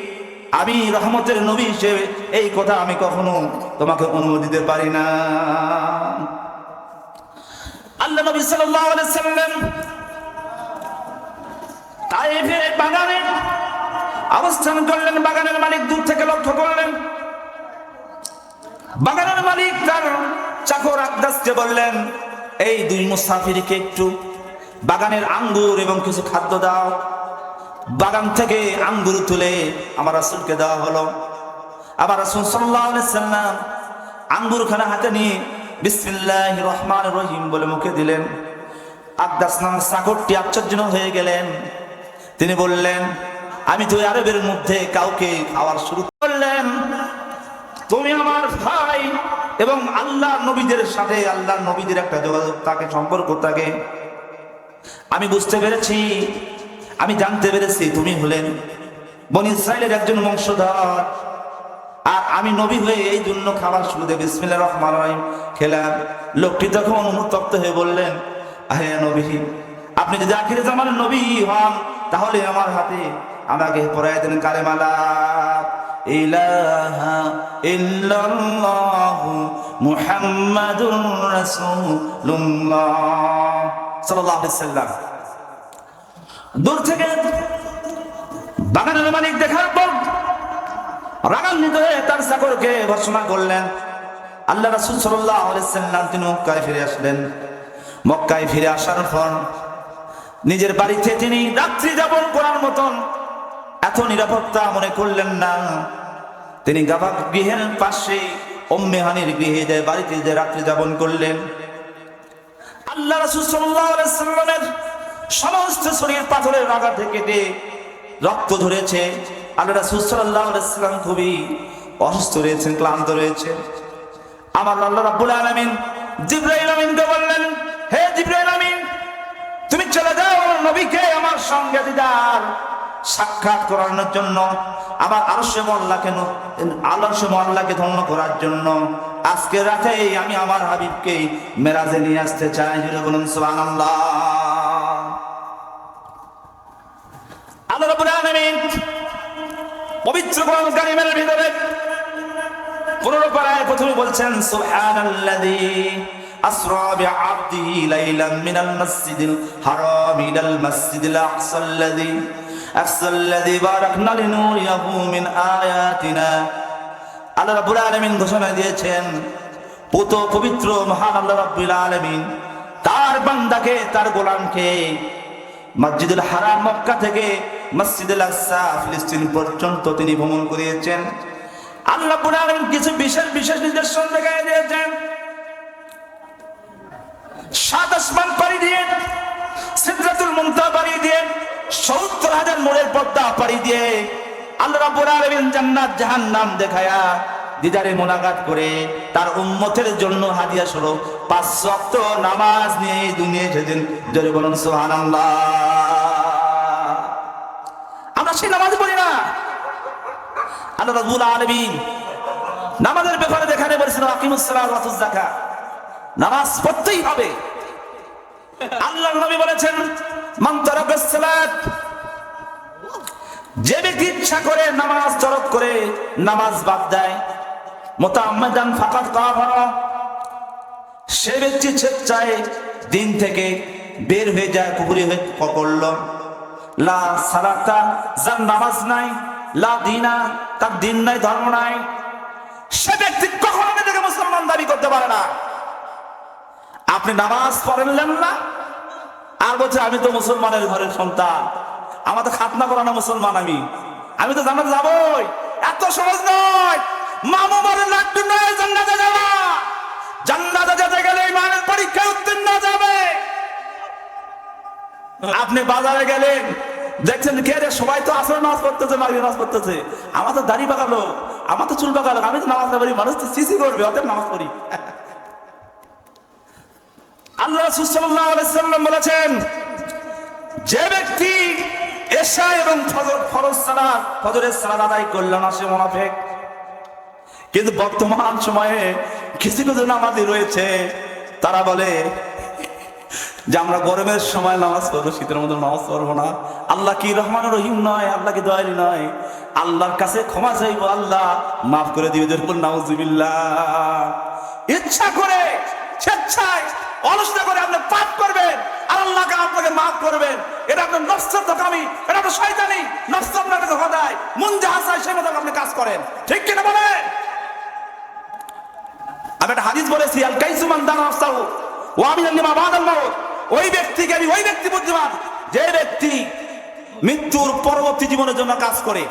আমি রহমতের নবী হিসেবে এই কথা আমি কখনো তোমাকে অনুমতি দিতে পারি না। আল্লাহ নবী সাল্লাল্লাহু আলাইহি ওয়াসাল্লাম তাইফের বাগানে অবস্থান করলেন। বাগানের মালিক দূর থেকে লক্ষ্য করলেন, বাগানের মালিক তার চাকর আকদাসকে বললেন, এই দুই মুসাফিরকে একটু বাগানের আঙ্গুর এবং কিছু খাদ্য দাও। বাগান থেকে আঙ্গুর তুলে আমার রাসূলকে দেওয়া হলো। আবার রাসূল সাল্লাল্লাহু আলাইহি ওয়াসাল্লাম আঙ্গুরখানা হাতে নিয়ে বিসমিল্লাহির রহমানির রহিম বলে মুখে দিলেন। আকদাস নাম চাকরটি আশ্চর্য হয়ে গেলেন, তিনি বললেন, আমি তো আরবের মধ্যে কাউকে খাওয়ার শুরু করলেন, তুমি আমার ভাই এবং আল্লাহ নবীদের সাথে আল্লাহ নবীদের একটা যোগাযোগ থাকে, সম্পর্ক থাকে। আমি বুঝতে পেরেছি, আমি জানতে পেরেছি তুমি হলেন বনি ইসরাইলের একজন বংশধর, আর আমি নবী হয়ে এই জন্য খাবার শুরুতে বিসমিল্লাহির রহমানির রহিম খেলাম। লোকটি তখন অনুতপ্ত হয়ে বললেন, হে নবী, আপনি যদি আখিরে জামানের নবী হন তাহলে আমার হাতে আমাকে পড়ায় দেন কালেমা লা ইলাহা ইল্লাল্লাহু মুহাম্মাদুর রাসূলুল্লাহ সাল্লাল্লাহু আলাইহি ওয়াসাল্লাম। দূর থেকে বাগানের মালিক দেখার পর রাগান্বিত হয়ে তার চাকরকে ঘোষণা করলেন। আল্লাহ রাসূল সাল্লাল্লাহু আলাইহি ওয়াসাল্লাম তিনি মক্কায় ফিরে আসলেন। মক্কায় ফিরে আসার পর নিজের বাড়িতে তিনি রাত্রি যাপন করার মতন এত নিরাপত্তা মনে করলেন না। তিনি গাভা গৃহের পাশে উম্মে হানির গৃহে যায় বাড়িতে যে রাত্রি যাপন করলেন। আল্লাহ রাসূল সাল্লাল্লাহু আলাইহি ওয়াসাল্লামের সমস্ত শরীর পাথরের আঘাত থেকে রক্ত ঝরেছে। আল্লাহ রাসূল সাল্লাল্লাহু আলাইহি ওয়াসাল্লাম খুবই অসুস্থ রয়েছেন, ক্লান্ত রয়েছেন। আমার আল্লাহ রাব্বুল আলামিন জিবরাইল আমিনকে বললেন, হে জিবরাইল আমিন, তুমি চলে যাও নবীকে আমার সঙ্গে দিদার সাক্ষাৎ করানোর জন্য, আমার আরশে মোয়াল্লাকে ধন্য করার জন্য। আজকে রাতেই আমি আমার হাবিবকে মেরাজে নিয়ে আসতে চাই। বলুন সুবহানাল্লাহ। আল্লাহ রাব্বুল আলামিন পবিত্র কোরআন কারীমের ভিতরে 15 পারায় প্রথমে বলছেন, সুবহানাল্লাযী আসরা বিআবদিহি লাইলাম মিনাল মাসজিদিল হারাম ইলাল মাসজিদিল আকসাল্লাযী বারাকনা লিনুরিয়াহু মিন আয়াতিনা। আল্লাহ রাব্বুল আলামিন ঘোষণা দিয়েছেন, পুত পবিত্র মহান আল্লাহ রাব্বুল আলামিন তার বান্দাকে, তার গোলামকে মসজিদুল হারাম মক্কা থেকে মসজিদুল আকসা ফিলিস্তিন পর্যন্ত তিনি ভ্রমণ করিয়েছেন। আল্লাহ রাব্বুল আলামিন কিছু বিশেষ বিশেষ নিদর্শন দেখায় দিয়েছেন। 7 আসমান পাড়ি দিয়ে, সিদরাতুল মুনতাহা পাড়ি দিয়ে, ৭০,০০০ মোড়ের পর্দা পাড়ি দিয়ে আল্লাহ রাব্বুল আলামিন জান্নাত জাহান্নাম দেখায়া দিদারে মোলাকাত করে তার উম্মতের জন্য হাদিয়া স্বরূপ 5 ওয়াক্ত নামাজ নিয়ে দুনিয়ায় এসেছেন। জোরে বলুন সুবহানাল্লাহ। আমরা সেই নামাজ পড়ি না। আল্লাহ রাব্বুল আলামিন নামাজের ব্যাপারে দেখানে বলেছেন, আকিমুস সালাত ওয়া আতুজ যাকাত, নামাজ পড়তেই হবে। আল্লাহর নবী বলেছেন, মান তারাকাস সালাত, যে ব্যক্তি ইচ্ছা করে নামাজ তরক করে নামাজ বাদ দেয়, মুতাআম্মিদান ফাকাদ কাফারা, সে ব্যক্তি স্বেচ্ছায় দিন থেকে বের হয়ে যায়, কুফরি হয়ে করল। লা সালাতা, যার নামাজ নাই, লা দিনা, তার দিন নাই, ধর্ম নাই, সে ব্যক্তি কখনো নিজেকে মুসলমান দাবি করতে পারে না। আপনি নামাজ পড়লেন না আর বলছে আমি তো মুসলমানের ঘরের সন্তান, আমার তো খাতনা করানো মুসলমান, আমি তো জান্নাতে যাবই। এত সহজ নয়। মামু বলে লাড্ডু নয় জান্নাতে যাওয়া। জান্নাতে যেতে গেলে ইমানের পরীক্ষায় উত্তীর্ণ যাবে। আপনি বাজারে গেলেন, দেখছেন কে রে, সবাই তো আসলে নামাজ পড়তেছে, মাগরিব নামাজ পড়তেছে, আমার তো দাড়ি পাকালো, আমার তো চুল পাকালো, আমি তো নামাজ না পড়ি, মানুষ তো সিসি করবে, অতএব নামাজ পড়ি। আল্লাহ রাসূল সাল্লাল্লাহু আলাইহি ওয়াসাল্লাম বলেছেন, যে ব্যক্তি এশা এবং ফজরের সালাত আদায় করল না, সে মুনাফিক। কিন্তু বর্তমান সময়ে কিছু কিছু নামাজি রয়েছে, তারা বলে যে আমরা গরমের সময় নামাজ পড়বো, শীতের মধ্যে নামাজ পড়বো না। আল্লাহ কি রহমান রহিম নয়? আল্লাহ কি দয়ালু নয়? আল্লাহর কাছে ক্ষমা চাইবো, আল্লাহ মাফ করে দিবে। নাউজুবিল্লাহ। ইচ্ছা করে, স্বেচ্ছায়, অলসতা করে আপনি পাপ করবেন আর আল্লাহ আপনাকে মাফ করবেন, এটা আপনার নফসের ধোঁকামি, এটা আপনার শয়তানি। নফস আপনাকে ধোঁকা দেয়, মন যাহা চায় সেই মতো আপনি কাজ করেন, ঠিক কিনা বলেন? আমি একটা হাদিস বলেছি, আল কাইসু মান দানা নফসাহু ওয়া আমিলা লিমা বাদাল মাউত। ওই ব্যক্তি বুদ্ধিমান যে ব্যক্তি মৃত্যুর পরবর্তী জীবনের জন্য কাজ করে।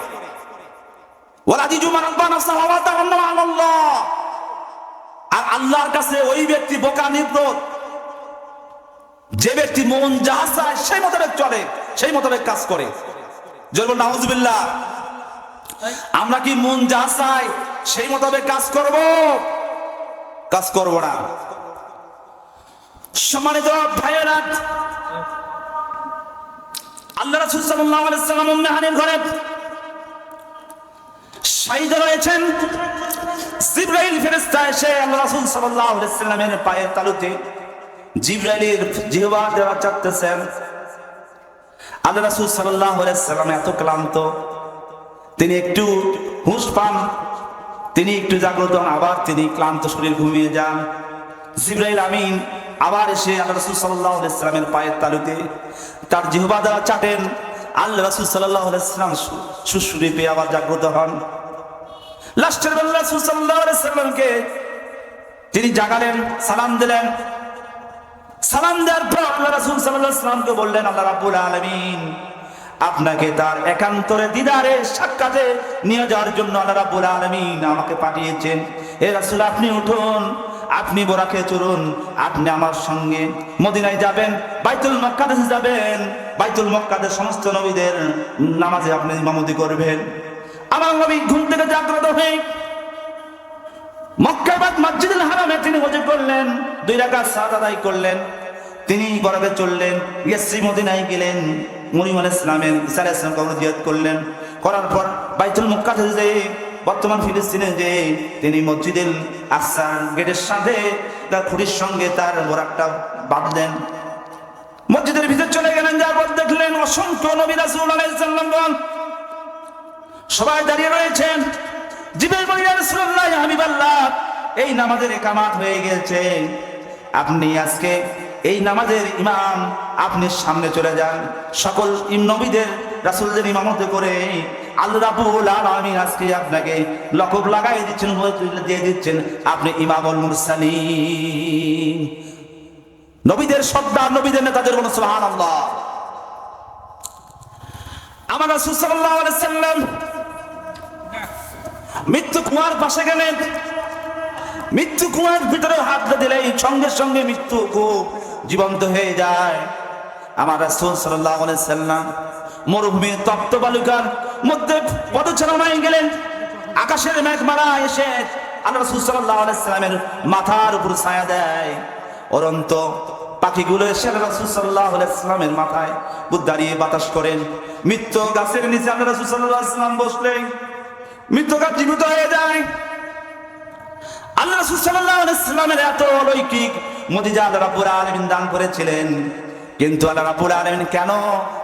ওয়ালা আজিজু মান আনবা নফসাহু ওয়া তাওয়ান্না আল্লাহ। আর আল্লাহর কাছে ওই ব্যক্তি বোকা নির্বোধ, যে ব্যক্তি মন যাহা চায় সেই মোতাবেক চলে, সেই মোতাবেক কাজ করে। জোরে বলুন নাউজুবিল্লাহ। আমরা কি মন যাহা চায় সেই মোতাবেক কাজ করব না। সম্মানিত ভাইয়েরা, আল্লাহ রাসূল সাল্লাল্লাহু আলাইহি ওয়াসাল্লাম উম্মে হানির ঘরে শাহিদ রয়েছেন। জিবরাইল ফেরেশতা এসে আল্লাহ রাসূল সাল্লাল্লাহু আলাইহি ওয়াসাল্লামের পায়ের তালুতে জিবরাইলের জিহ্বা দেওয়া চাচ্ছেন। আল্লাহ রাসূল সাল্লাল্লাহু আলাইহি ওয়াসাল্লাম এত ক্লান্ত, তিনি একটু হুঁশ পান, তিনি একটু জাগ্রত হন, আবার তিনি ক্লান্ত শরীর ঘুমিয়ে যান। জিবরাইল আমিন আবার এসে আল্লাহ রাসূল সাল্লাল্লাহু আলাইহি ওয়াসাল্লামের পায়ের তালুতে তার জিহ্বা দেওয়া চাটেন। আল্লাহ রাসূল সাল্লাল্লাহু আলাইহি ওয়াসাল্লাম সুশ্রী পেয়ে আবার জাগ্রত হন। লাস্টের বেলা রাসূল সাল্লাল্লাহু আলাইহি ওয়াসাল্লামকে তিনি জাগালেন, সালাম দিলেন। সালাম দেওয়ার পর আল্লাহ রাসূল সাল্লাল্লাহু আলাইহি ওয়াসাল্লামকে বললেন, আল্লাহ রাব্বুল আলামিন আপনাকে তার একান্তরে দিদারে সাক্ষাতে নিয়ে যাওয়ার জন্য আল্লাহ রাব্বুল আলামিন আমাকে পাঠিয়েছেন। হে রাসূল, আপনি উঠুন, আপনি বোরাকে চড়ুন, আপনি আমার সঙ্গে মদিনায় যাবেন, বাইতুল মুকাদ্দাসে যাবেন, বাইতুল মুকাদ্দাস সমস্ত নবীদের নামাজে আপনি ইমামতি করবেন। আমার নবী ঘুম থেকে জাগ্রত হয়ে মক্কার মসজিদুল হারামে তিনি ওযু করলেন, 2 রাকাত সালাত আদায় করলেন, তিনি বোরাকে চললেন, ইয়াসরি মদিনায় গেলেন, মরিয়ম আলাইহিস সালামের ঈসা আলাইহিস সালাম কবর জিয়ারত করলেন। করার পর বাইতুল মুকাদ্দাসে যে বর্তমান ফিলিস্তিনে যে তিনি মসজিদুল আকসার গেটের সাথে তার খুঁটির সঙ্গে তার বোরাকটা বাঁধলেন, মসজিদের ভিতর চলে গেলেন। যার পর দেখলেন অসংখ্য নবী রাসূল আলাইহিস সালাম সবাই দাঁড়িয়ে রয়েছেন। জিবরাইল বললেন, ইয়া রাসূলুল্লাহ, ইয়া হাবিবাল্লাহ, এই নামাজের ইকামাত হয়ে গেছে, আপনি আজকে এই নামাজের ইমাম, আপনি সামনে চলে যান। সকল নবীদের রাসূলদের ইমামতে করে আল্লাহ রাব্বুল আলামিন আজকে আপনাকে লকব লাগাই দিচ্ছেন, দিয়ে দিচ্ছেন, আপনি ইমামুল মুরসালিন, নবীদের সর্দার, নবীদের নেতাদের বলুন সুবহানাল্লাহ। আমার রাসূল সাল্লাল্লাহু আলাইহি ওয়াসাল্লাম মৃত্যু কুয়ার পাশে গেলেন। মৃত্যু কুয়ার ভিতরে হাত দিলেই সঙ্গে সঙ্গে মৃত্যু খুব জীবন্ত হয়ে যায়। আমার রাসূল সাল্লাল্লাহু আলাইহি ওয়াসাল্লাম মরুভূমির তপ্ত বালুকার মধ্যে পদচারণায় গেলেন। আকাশের মেঘমালা এসে আল্লাহ রাসূল সাল্লাল্লাহু আলাইহি ওয়াসাল্লামের মাথার উপর ছায়া দেয়। অরন্ত পাখিগুলো এসে আল্লাহ রাসূল সাল্লাল্লাহু আলাইহি ওয়াসাল্লামের মাথায় দাঁড়িয়ে বাতাস করেন। মৃত্যু গাছের নিচে আল্লাহ রাসূল সাল্লাল্লাহু আলাইহি ওয়াসাল্লাম বসলেন, মৃত্যু গাছ জীবিত হয়ে যায়। আল্লাহ রাসূল সাল্লাল্লাহু আলাইহি ওয়াসাল্লামের এত অলৌকিক মুজিজা আল্লাহ রাব্বুল আলামিন দান করেছিলেন, কিন্তু আল্লাহ রাব্বুল আলামিন কেন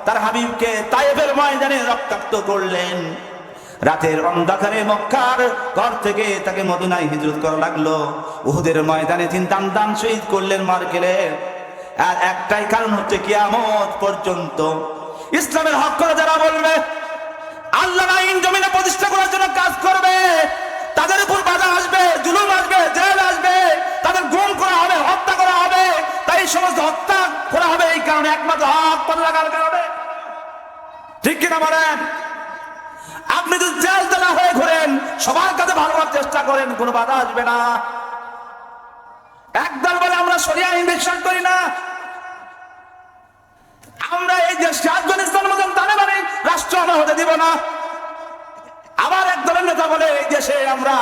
তার হাবিবকে তায়েফের ময়দানে রক্তাক্ত করলেন? রাতের অন্ধকারে মক্কার ঘর থেকে তাকে মদিনায় হিজরত করা লাগলো। উহুদের ময়দানে তিনি দান শহীদ করলেন মার খেলে। আর একটাই কারণ হচ্ছে কিয়ামত পর্যন্ত ইসলামের হক করে যারা বলবে, আল্লাহর আইন জমিনে প্রতিষ্ঠা করার জন্য কাজ করবে, তাদের উপর বাধা আসবে, জুলুম আসবে, জেল আসবে, তাদের গুম করা হবে, হত্যা করা হবে। তাই সমস্ত হত্যা করা হবে এই কারণে, একমাত্র হক পথে লাগার কারণে। ঠিক কিনা বলেন? আপনি যদি জেল তেলা হয়ে ঘোরেন, সবার কাছে ভালো হওয়ার চেষ্টা করেন, কোনো বাধা আসবে না। একদল বলে আমরা শরিয়া আইন বিশ্বাস করি না, আমরা এই দেশকে আফগানিস্তানের মতন তালেবানি রাষ্ট্র আমরা হতে দিব না। আবার এক দলের নেতা বলে এই দেশে আমরা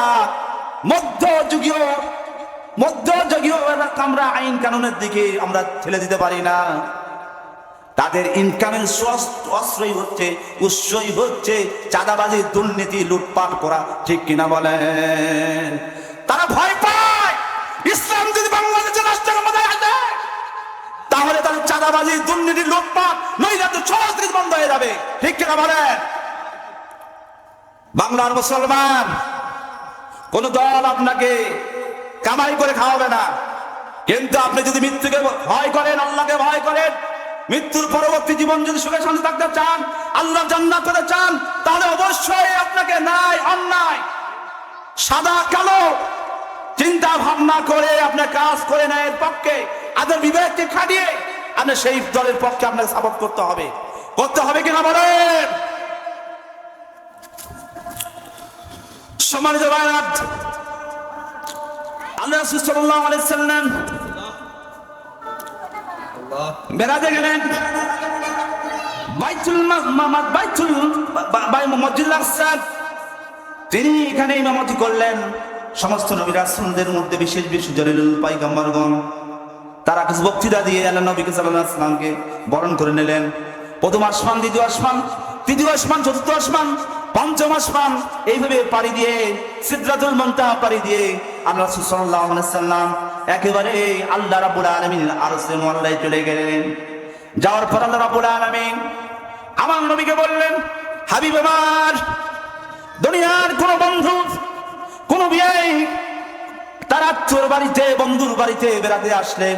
মধ্যযুগীয় আমরা আইন কানুনের দিকে আমরা ঠেলে দিতে পারি না। তাদের ইনকামের অস্ত্রই হচ্ছে, উৎসই হচ্ছে চাঁদাবাজি, দুর্নীতি, লুটপাট করা। ঠিক কিনা বলেন? তারা ভয় পায় ইসলাম যদি বাংলাদেশের রাষ্ট্রের মধ্যে আসে, তাহলে তাদের চাঁদাবাজি, দুর্নীতি, লুটপাট, নৈরাজ্য সমস্ত কিছু বন্ধ হয়ে যাবে। ঠিক কিনা বলেন? বাংলার মুসলমান কোন দল আপনাকে কামাই করে খাওয়াবে না, কিন্তু আপনি যদি মৃত্যুকে ভয় করেন, আল্লাহকে ভয় করেন, মৃত্যুর পরবর্তী জীবন যদি সুখে শান্তি থাকতে চান, আল্লাহর জান্নাত পেতে চান, তাহলে অবশ্যই আপনাকে ন্যায় অন্যায়, সাদা কালো চিন্তা ভাবনা করে আপনার কাজ করে ন্যায়ের পক্ষে, আপনার বিবেককে খাটিয়ে আপনি সেই দলের পক্ষে আপনাকে সাপোর্ট করতে হবে কিনা বলেন? সম্মানিত ভাইরা, আল্লাহ রাসূল সাল্লাল্লাহু আলাইহি ওয়াসাল্লাম মেরাজে গেলেন। মসজিদুল আকসা তিনি এখানে ইমামতি করলেন। সমস্ত নবী রাসূলদের মধ্যে বিশেষ বিশেষ জলিলুল পয়গম্বরগণ তারা কিছু বক্তৃতা দিয়ে আল্লাহ নবীকে সাল্লাল্লাহু আলাইহি ওয়াসাল্লামকে বরণ করে নিলেন। প্রথম আসমান, দ্বিতীয় আসমান, তৃতীয় আসমান, চতুর্থ আসমান, পঞ্চম আসমান, এইভাবে পাড়ি দিয়ে সিদরাতুল মুনতাহা পাড়ি দিয়ে আল্লাহ রাসূল সাল্লাল্লাহু আলাইহি ওয়াসাল্লাম একেবারে আল্লাহ রাব্বুল আলামিনের আরশে মুআল্লায় চলে গেলেন। যাওয়ার পর আল্লাহ রাব্বুল আলামিন আমার নবীকে বললেন, হাবিব আমার, দুনিয়ার কোন বন্ধু, কোন বিয়ে তার আত্মীয়র বাড়িতে, বন্ধুর বাড়িতে বেড়াতে আসলে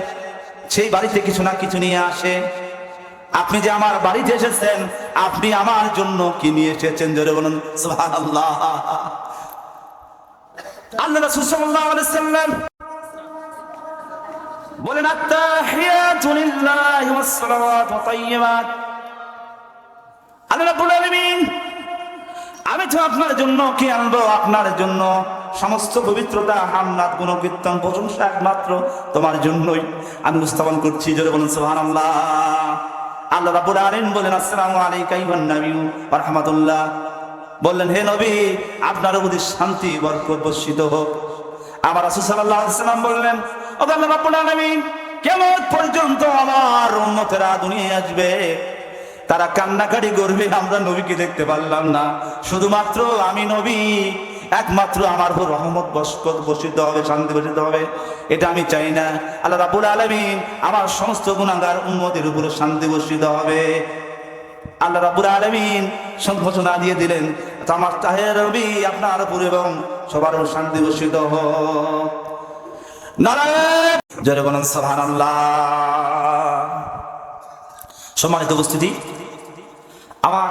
সেই বাড়িতে কিছু না কিছু নিয়ে আসে। আপনি যে আমার বাড়িতে এসেছেন, আপনি আমার জন্য কি নিয়ে এসেছেন? জোরে বলুন সুবহানাল্লাহ। আল্লাহ রাসূল সাল্লাল্লাহু আলাইহি ওয়াসাল্লাম বলেন, আত্তাহিয়াতু লিল্লাহি ওয়াস সালাওয়াতু তাইয়্যিবাত। আল্লাহ রাব্বুল আলামিন, আমি তো আপনার জন্য কি আনবো? আপনার জন্য সমস্ত পবিত্রতা, হামদ, গুণকীর্তন, প্রশংসা একমাত্র তোমার জন্যই আমি উপস্থাপন করছি। জোরে বলুন সুবহানাল্লাহ। আল্লাহ রাব্বুল আলামিন বলেন, আসসালামু আলাইকা আইয়ুহান নাবিয়্যু ওয়া রাহমাতুল্লাহ। বললেন, হে নবী, আপনার উপরে শান্তি বরকত বর্ষিত হোক। আমার রাসূল সাল্লাল্লাহু আলাইহি ওয়াসাল্লাম বললেন, ও আল্লাহ রাব্বুল আলামিন, কিয়ামত পর্যন্ত আমার উম্মতেরা দুনিয়ায় আসবে, তারা কান্নাকাটি করবে, আমরা নবীকে দেখতে পারলাম না। শুধুমাত্র আমি নবী, একমাত্র আমার উপর রহমত বর্ষিত হবে, শান্তি বর্ষিত হবে, এটা আমি চাই না। আল্লাহ রাব্বুল আলামিন আমার সমস্ত গুনাহগার উম্মতের উপরে শান্তি বর্ষিত হবে। আল্লাহ রাব্বুল আলামিন ঘোষণা দিয়ে দিলেন, আমার তাহে নবী আপনার উপর এবং সবার উপর শান্তি বর্ষিত হোক। নারায়ণ জোরে বলুন সুবহানাল্লাহ। সম্মানিত উপস্থিতি, আমার